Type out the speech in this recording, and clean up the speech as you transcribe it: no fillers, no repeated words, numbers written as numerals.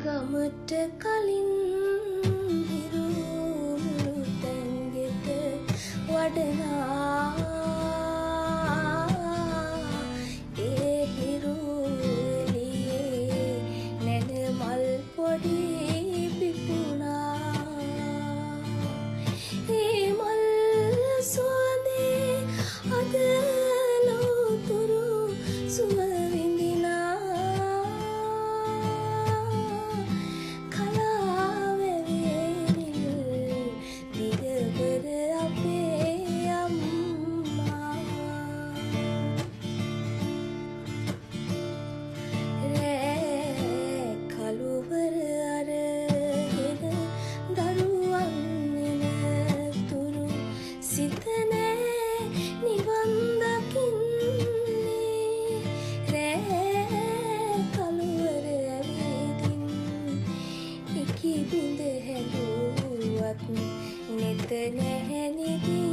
ගමට කලින් හිරු මුළු තැන්ගෙත වඩනා ඒ හිරු එළියේ නැන මල් පොඩි පිපුණා ඒ මල් සුවඳේ අද ලෝතුරු සුව නෙත නැහැනිදී